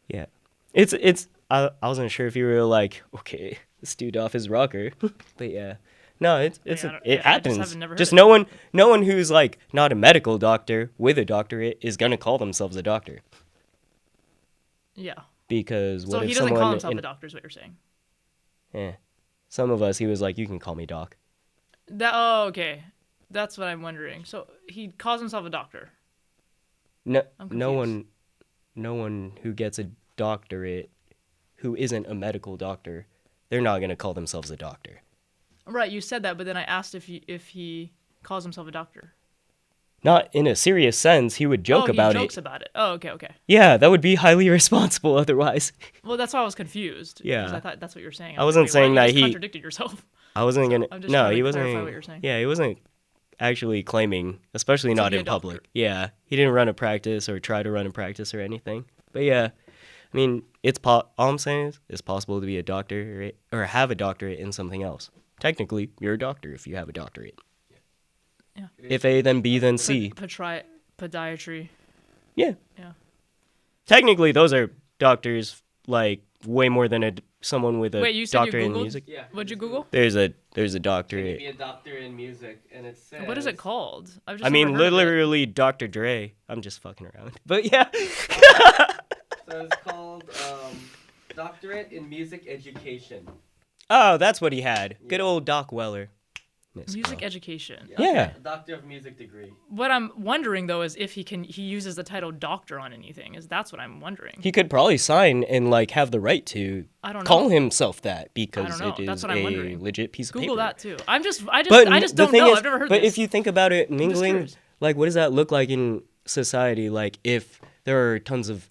Yeah. It's I wasn't sure if you were like, okay, this dude off his rocker. But yeah. No, I it just happens. haven't never heard Just it. no one who's like not a medical doctor with a doctorate is gonna call themselves a doctor. Yeah. Because So what he if doesn't someone call himself a doctor, is what you're saying. some of us he was like, you can call me doc. Okay. That's what I'm wondering. So he calls himself a doctor. No I'm no one who gets a doctorate who isn't a medical doctor, they're not gonna call themselves a doctor. Right, you said that, but then I asked if he calls himself a doctor. Not in a serious sense, he would joke about he jokes it. about it. Oh, okay. Yeah, that would be highly irresponsible otherwise. Well, that's why I was confused. Yeah. 'cause I thought that's what you were saying. I wasn't was like, wait, saying why? that You just he- contradicted yourself. I wasn't gonna. I'm just No, trying to he wasn't. clarify what you're saying. Yeah, he wasn't actually claiming, especially not be a in doctor. public. Yeah, he didn't run a practice or try to run a practice or anything. But yeah, I mean, all I'm saying is it's possible to be a doctor or have a doctorate in something else. Technically, you're a doctor if you have a doctorate. Yeah. If A, then B, then C. Podiatry. Yeah. Yeah. Technically, those are doctors like way more than someone with a Wait, you said you doctorate in Googled? music. Yeah. What'd you Google? There's a Can you doctorate. be a doctor in music? And it says. What is it called? I've just I mean, never heard of it. literally Dr. Dre. I'm just fucking around. But yeah. So it's called Doctorate in Music Education. Oh, that's what he had. Good old Doc Weller. Miss Music Girl. education. Yeah. A Doctor of Music degree. What I'm wondering though is if he uses the title doctor on anything. That's what I'm wondering. He could probably sign and like have the right to I don't know. call himself that I because don't know. it That's is what I'm a wondering. legit piece of Google paper. that too. I just But don't know. I've never heard but this. if you think about it, just mingling, curious. like, what does that look like in society? Like, if there are tons of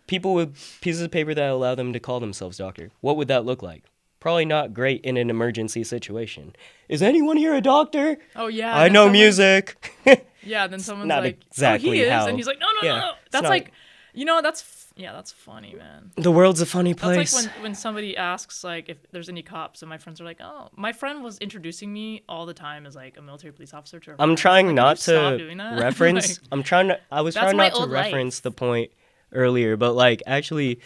people with pieces of paper that allow them to call themselves doctor, what would that look like? Probably not great in an emergency situation. Is anyone here a doctor? Oh yeah. I then know someone- music. Yeah, then someone's not like, exactly "Oh, he is," how- and he's like, "No, no, yeah, no." it's That's not- like, that's funny, man. The world's a funny place. That's like when somebody asks like if there's any cops, and my friends are like, "Oh, my friend was introducing me all the time as like a military police officer." To her I'm friends. trying Like, not can you stop to doing that? reference. Like, I was That's trying my not to old life. reference the point earlier, but like actually,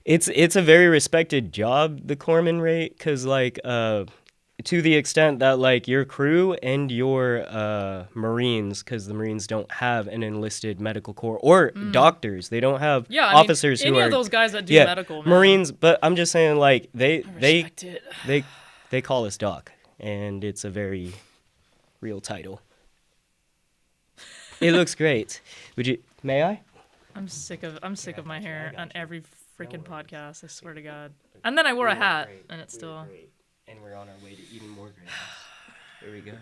it's a very respected job, the corpsman rate, because like to the extent that like your crew and your Marines, because the Marines don't have an enlisted medical corps or doctors, they don't have yeah, I officers mean, who any are of those guys that do yeah medical, man, Marines. But I'm just saying like I respect it. they call us doc, and it's a very real title. It looks great. Would you? May I? I'm sick of my hair on every freaking podcast. I swear to God. And then I wore a hat, and it's still. And we're on our way to even more greatness. Here we go.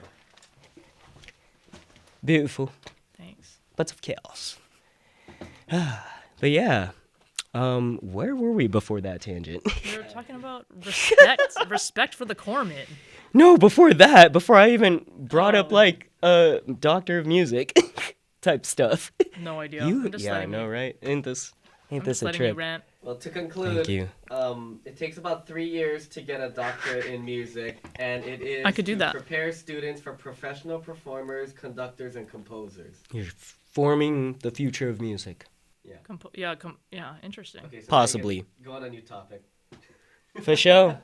Beautiful. Thanks. Butts of chaos. But yeah. Where were we before that tangent? We were talking about respect for the corpsman. No, before that, before I even brought up Oh. like Doctor of Music type stuff. No idea. You, I'm just yeah, I letting know, you, right? Ain't this I'm just a letting you trip? rant. Well, to conclude, Thank you. It takes about 3 years to get a doctorate in music, and it is I could do to that. prepare students for professional performers, conductors, and composers. You're forming the future of music. Yeah, interesting. Okay, so Possibly. Megan, go on a new topic. For sure.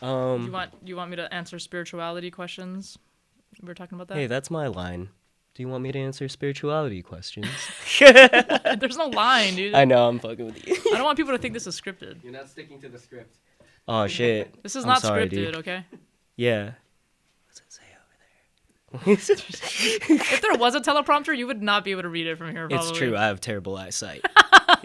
Do you want me to answer spirituality questions? We were talking about that. Hey, that's my line. Do you want me to answer spirituality questions? There's no line, dude. I know, I'm fucking with you. I don't want people to think this is scripted. You're not sticking to the script. Oh, shit. This is I'm not sorry, scripted, dude. okay? Yeah. What's it say over there? If there was a teleprompter, you would not be able to read it from here. Probably. It's true. I have terrible eyesight.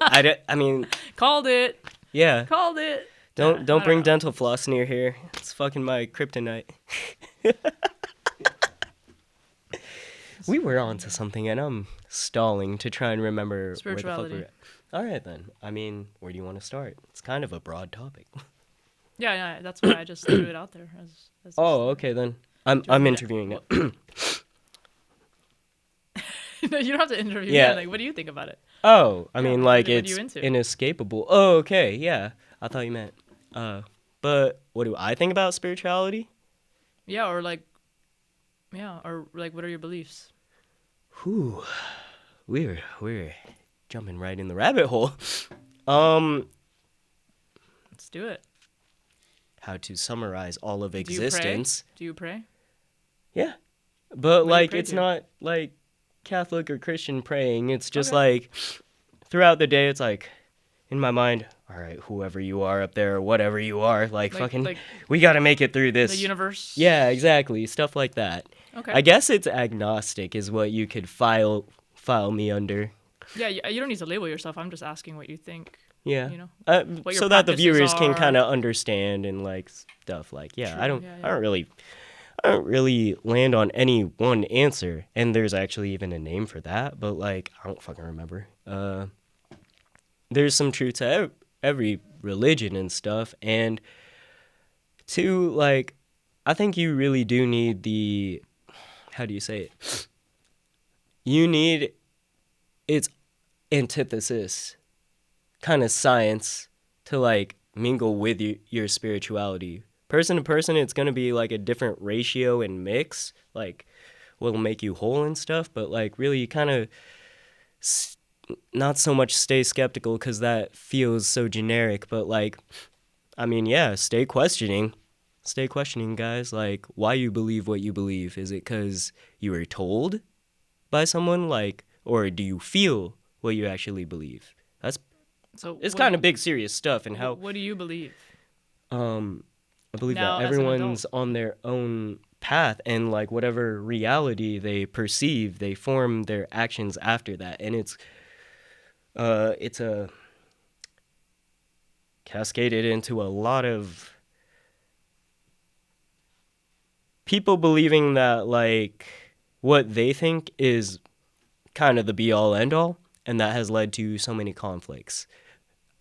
I mean, Called it. yeah. Called it. Don't I bring know. dental floss near here. It's fucking my kryptonite. We were on to something, and I'm stalling to try and remember Spirituality. where the fuck we're at. All right, then. I mean, where do you want to start? It's kind of a broad topic. Yeah, that's why I just threw it out there. As Oh, okay, then. I'm me interviewing it. No, you don't have to interview Yeah. me. Like, what do you think about it? Oh, I mean, like, what are it's you into? inescapable. Oh, okay, yeah. I thought you meant. But what do I think about spirituality? Yeah, or like what are your beliefs? Whew. We're jumping right in the rabbit hole. Let's do it. How to summarize all of Do you pray? existence. Do you pray? Yeah. But do you like pray it's to? not like Catholic or Christian praying. It's just Okay. like throughout the day it's like in my mind, all right, whoever you are up there or whatever you are, like fucking like we got to make it through this. the universe. Yeah, exactly. Stuff like that. Okay. I guess it's agnostic is what you could file me under. Yeah, you don't need to label yourself. I'm just asking what you think. Yeah. You know, So your that the practices viewers can are. kind of understand and like stuff like True, I don't yeah, I don't really land on any one answer, and there's actually even a name for that, but like I don't fucking remember. There's some truth to every religion and stuff, and two, like I think you really do need the, how do you say it? You need its antithesis, kind of science, to like mingle with your spirituality. Person to person, it's gonna be like a different ratio and mix, like what'll make you whole and stuff. But like really, you kind of not so much stay skeptical because that feels so generic. But like, I mean, yeah, stay questioning, guys. Like, why you believe what you believe? Is it because you were told by someone, like, or do you feel what you actually believe? So It's what kind do of big, serious stuff, and you- how What do you believe? I believe now that as an everyone's adult. on their own path, and like whatever reality they perceive, they form their actions after that, and it's a cascaded into a lot of people believing that like what they think is kind of the be all end all, and that has led to so many conflicts.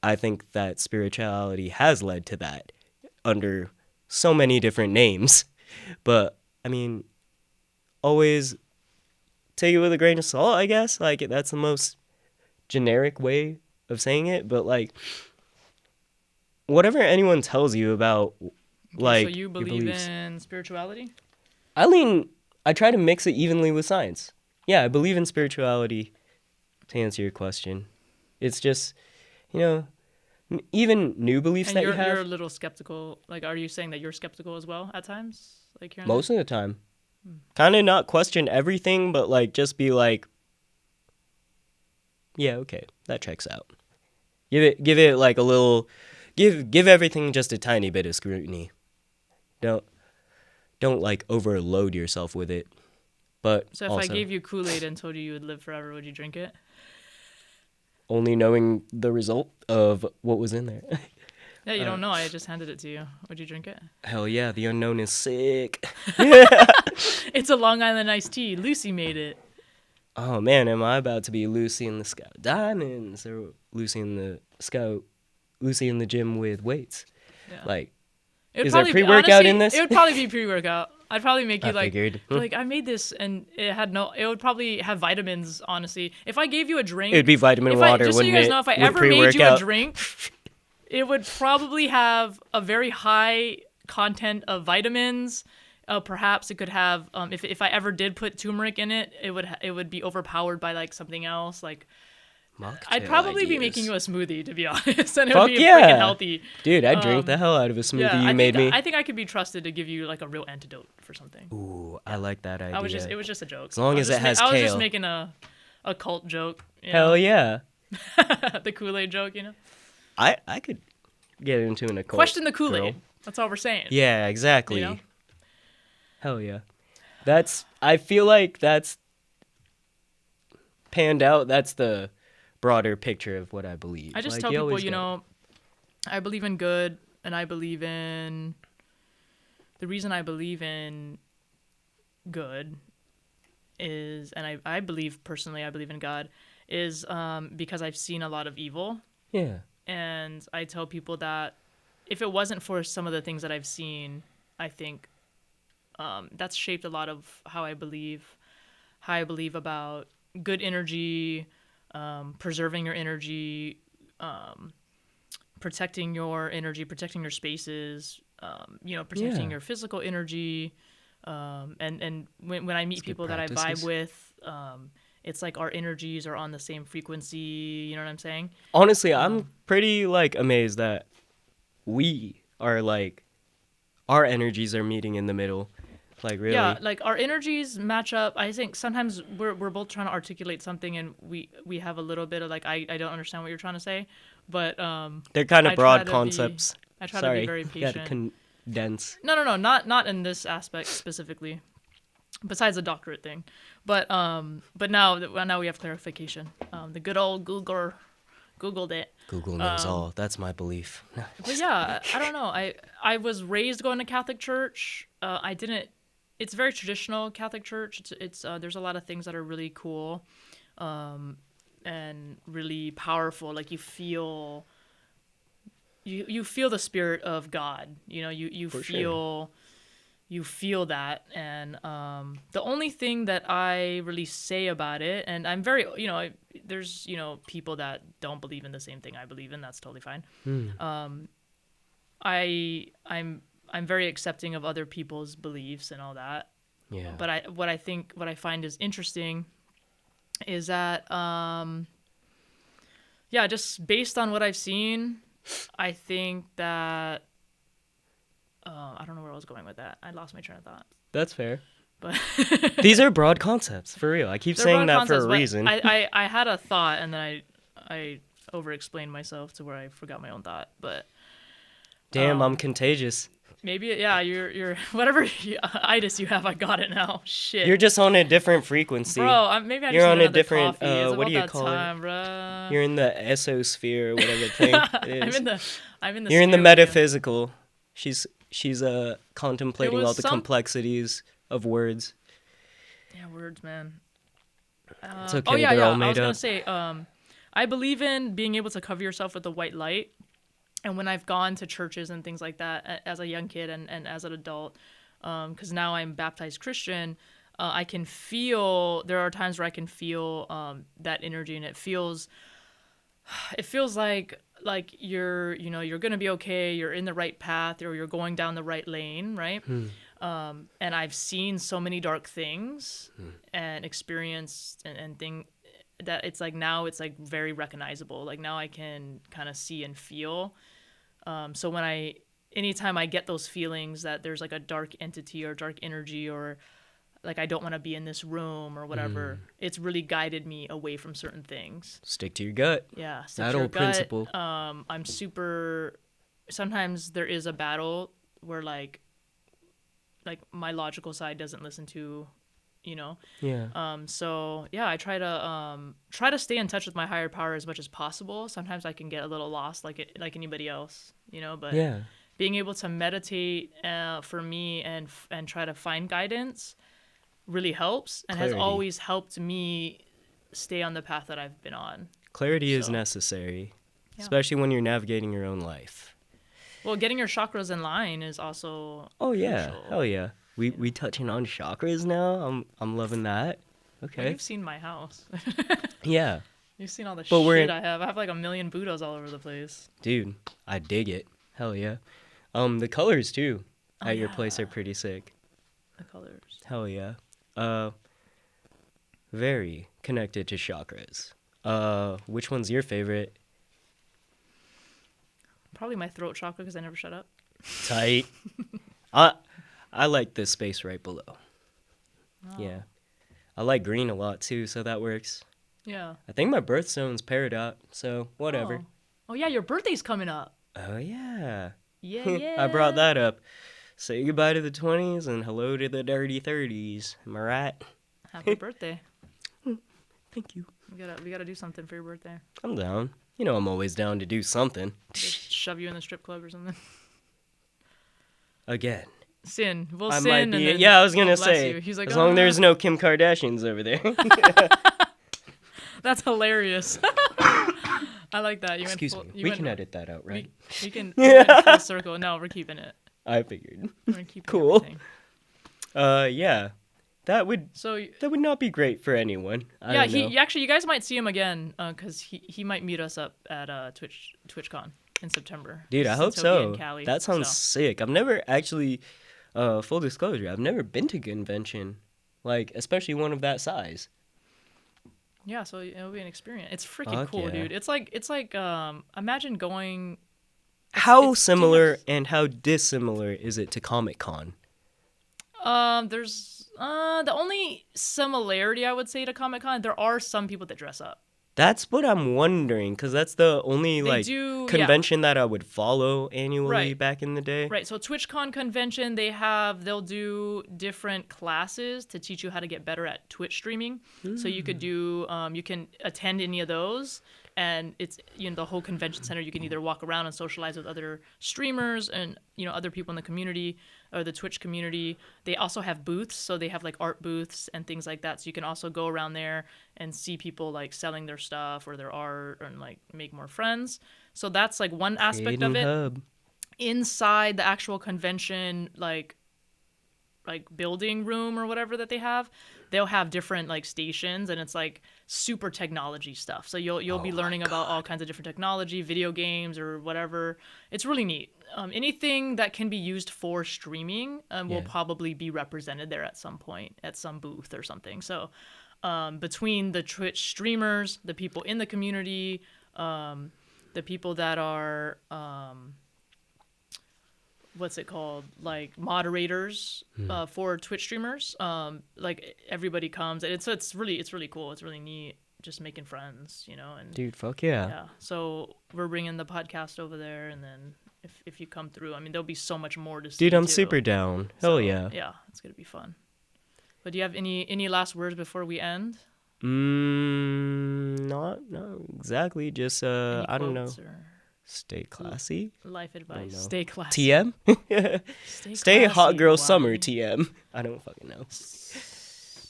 I think that spirituality has led to that under so many different names. But I mean, always take it with a grain of salt, I guess. Like that's the most generic way of saying it, but like whatever anyone tells you about Okay, so like you your believe beliefs. in spirituality? I try to mix it evenly with science. Yeah, I believe in spirituality to answer your question. It's just, you know, even new beliefs And that you you're a have little skeptical. Like, are you saying that you're skeptical as well at times? Like here and most of the time. Kind of not question everything, but like just be like, yeah, okay, that checks out. Give it like a little give everything just a tiny bit of scrutiny. Don't don't like overload yourself with it. But So if I also gave you Kool-Aid and told you you would live forever, would you drink it? only knowing the result of what was in there. Yeah, you don't know. I just handed it to you. Would you drink it? Hell yeah, the unknown is sick. It's a Long Island iced tea. Lucy made it. Oh man, am I about to be Lucy in the Scout Diamonds or Lucy in the gym with weights? Yeah. Like, It would is there probably pre-workout honestly, in this? it would probably be pre-workout. I'd probably make you I figured. like I made this and it had no. It would probably have vitamins. Honestly, if I gave you a drink, It'd be vitamin if water, just so you wouldn't guys it? know, if I With ever made you a pre-workout? drink, it would probably have a very high content of vitamins. Perhaps it could have. If I ever did put turmeric in it, it would be overpowered by like something else. Like I'd Mocktail probably be ideas. making you a smoothie to be honest, and it Fuck would be yeah. freaking healthy. Dude, I'd drink the hell out of a smoothie Yeah, you made me. I think I could be trusted to give you like a real antidote for something. Ooh, I like that idea. It was just a joke. As long I was as it just has I was just kale. making a cult joke. You Hell know? yeah. The Kool-Aid joke, you know. I could get into an occult. Question the Kool-Aid. girl. That's all we're saying. Yeah, exactly. You know? Hell yeah. I feel like that's panned out. That's the broader picture of what I believe. I just Like, tell people, always you got- know, I believe in good, and I believe in. The reason I believe in good is, and I believe personally, I believe in God, is because I've seen a lot of evil. Yeah. And I tell people that if it wasn't for some of the things that I've seen, I think that's shaped a lot of how I believe about good energy, preserving your energy, protecting your energy, protecting your spaces, protecting Yeah. your physical energy. And when I meet That's good people that I vibe practices. with, it's like our energies are on the same frequency. You know what I'm saying? Honestly, I'm pretty like amazed that we are like our energies are meeting in the middle. Like really. Yeah, like our energies match up. I think sometimes we're both trying to articulate something and we have a little bit of like I don't understand what you're trying to say, but They're kind I of try broad to be- concepts. I try Sorry. to be very You gotta patient. condense. No, not in this aspect specifically. Besides the doctorate thing, but now we have clarification. The good old Googled it. Google knows all. That's my belief. But yeah, I don't know. I was raised going to Catholic church. I didn't. It's very traditional Catholic church. It's there's a lot of things that are really cool, and really powerful. Like you feel the spirit of God. You know, you For feel. sure. You feel that, and the only thing that I really say about it, and I'm very, there's people that don't believe in the same thing I believe in. That's totally fine. I'm very accepting of other people's beliefs and all that. Yeah. But what I find is interesting is that just based on what I've seen, I think that. I don't know where I was going with that. I lost my train of thought. That's fair. But These are broad concepts, for real. I keep they're saying broad that for concepts, a but reason. I had a thought and then I over-explained myself to where I forgot my own thought. But Damn, I'm contagious. Maybe, yeah, you're whatever itis you have, I got it now. Shit. You're just on a different frequency. Bro, maybe I just You're need on a another different, coffee. It's what about do you that call it? time, bruh. You're in the esosphere, or whatever thing it I'm is. in the You're in the sphere with you. metaphysical. She's contemplating was all the some- complexities of words. Yeah, words, man. It's okay. Oh yeah, They're yeah. all I made was gonna up. say, I believe in being able to cover yourself with a white light. And when I've gone to churches and things like that as a young kid and as an adult, because now I'm baptized Christian, I can feel. There are times where I can feel that energy, and it feels like you're gonna be okay. You're in the right path, or you're going down the right lane, right? And I've seen so many dark things and experienced and thing that it's like now it's like very recognizable. Like now I can kind of see and feel. So anytime I get those feelings that there's like a dark entity or dark energy or like I don't want to be in this room or whatever, it's really guided me away from certain things. Stick to your gut. Yeah, stick That to your old gut. principle. I'm super. Sometimes there is a battle where like my logical side doesn't listen to, Yeah. So yeah, I try to stay in touch with my higher power as much as possible. Sometimes I can get a little lost, like anybody else, But Yeah. being able to meditate for me and try to find guidance really helps and has Clarity. always helped me stay on the path that I've been on. Clarity is So, necessary, yeah. especially when you're navigating your own life. Well, getting your chakras in line is also Oh yeah, crucial. hell yeah. We touching on chakras now. I'm loving that. Well, Okay. you've seen my house. Yeah, You've seen all the But we're shit in- I have. I have like a million Buddhas all over the place. dude, I dig it. Hell yeah. The colors too at your place yeah. are pretty sick. The colors. Hell yeah. Very connected to chakras. Which one's your favorite? Probably my throat chakra because I never shut up. Tight. I like the space right below. Oh. Yeah. I like green a lot too, so that works. Yeah. I think my birthstone's peridot, so whatever. Oh yeah, your birthday's coming up. Oh yeah. Yeah, yeah. I brought that up. Say goodbye to the 20s and hello to the dirty 30s. Am I right? Happy birthday. Thank you. We gotta do something for your birthday. I'm down. You know I'm always down to do something. Just shove you in the strip club or something. Again. Sin. We'll I sin might and be. then Yeah, I was gonna we'll bless say. you. He's like, as long as "Ah." there's no Kim Kardashians over there. That's hilarious. I like that. You Excuse went full, me. you We went, can edit that out, right? We can we went full circle. No, we're keeping it. I figured. We're keeping Cool. everything. Yeah. That would So not be great for anyone. I yeah, don't know. he actually you guys might see him again because he might meet us up at TwitchCon in September. Dude, I hope Since he'll be so. in Cali, That sounds so. sick. I've never actually, full disclosure, I've never been to a convention, like especially one of that size. Yeah, so it'll be an experience. It's freaking Fuck cool, yeah. dude. It's like imagine going. How it's similar too and how dissimilar is it to Comic Con? There's the only similarity I would say to Comic Con. There are some people that dress up. That's what I'm wondering, because that's the only They like do, yeah. convention that I would follow annually Right. back in the day. Right, so TwitchCon convention, they'll do different classes to teach you how to get better at Twitch streaming. So you could do, you can attend any of those, and it's the whole convention center. You can either walk around and socialize with other streamers and other people in the community or the Twitch community. They also have booths, so they have like art booths and things like that. So you can also go around there and see people like selling their stuff or their art and like make more friends. So that's like one aspect of Creating it. hub. Inside the actual convention like building room or whatever that they have, they'll have different like stations, and it's like super technology stuff. So you'll be learning about all kinds of different technology, video games or whatever. It's really neat. Anything that can be used for streaming will Yeah. probably be represented there at some point at some booth or something. So between the Twitch streamers, the people in the community, the people that are what's it called, like moderators for Twitch streamers, like everybody comes, and it's really cool. It's really neat, just making friends, and Dude, fuck yeah. yeah. So we're bringing the podcast over there, and then if you come through. I mean, there'll be so much more to see. Dude, I'm too. super down. Hell So, yeah. Yeah, it's gonna be fun. But do you have any last words before we end? Not exactly. Just Any I don't know. quotes or Stay classy. life advice? know. Stay classy. TM. Stay hot classy, girl summer. Hawaii. TM. I don't fucking know.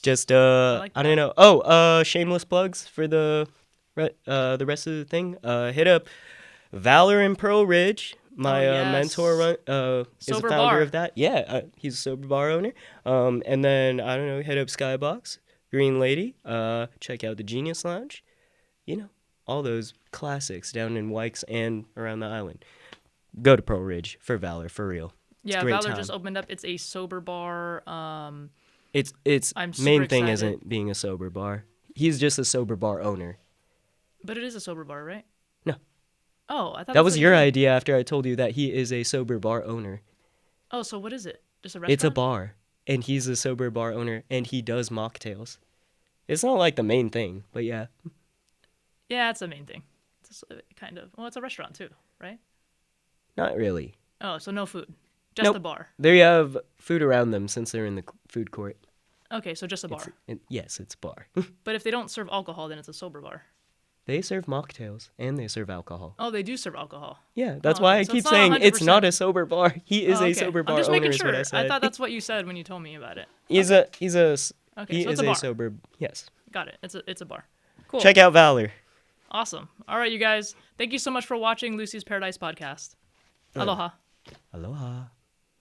Just like I don't that. know. Oh, shameless plugs for the rest of the thing. Hit up Valor in Pearl Ridge. My yes. mentor is the Sober founder bar. of that. Yeah, he's a sober bar owner. And then I don't know, hit up Skybox, Green Lady. Check out the Genius Lounge. You know, all those classics down in Wykes and around the island. Go to Pearl Ridge for Valor, for real. It's Yeah, a great Valor time. just opened up. It's a sober bar. It's I'm super main thing excited. isn't being a sober bar. He's just a sober bar owner. But it is a sober bar, right? No. Oh, I thought That that's was what your you said. idea after I told you that he is a sober bar owner. Oh, so what is it? Just a restaurant? It's a bar, and he's a sober bar owner, and he does mocktails. It's not like the main thing, but yeah. Yeah, it's the main thing. It's kind of. Well, it's a restaurant too, right? Not really. Oh, so no food, just Nope. the bar. They have food around them since they're in the food court. Okay, so just a bar. Yes, it's a bar. But if they don't serve alcohol, then it's a sober bar. They serve mocktails, and they serve alcohol. Oh, they do serve alcohol. Yeah, that's okay. why I So keep it's not saying it's 100%. not a sober bar. He is Oh, a okay. sober bar I'm just owner, making is sure. what I said. I thought that's what you said when you told me about it. He's Okay, he so is it's a bar. sober. Yes. Got it. It's a bar. Cool. Check out Valor. Awesome. All right, you guys. Thank you so much for watching Lucy's Paradise podcast. Aloha. Aloha.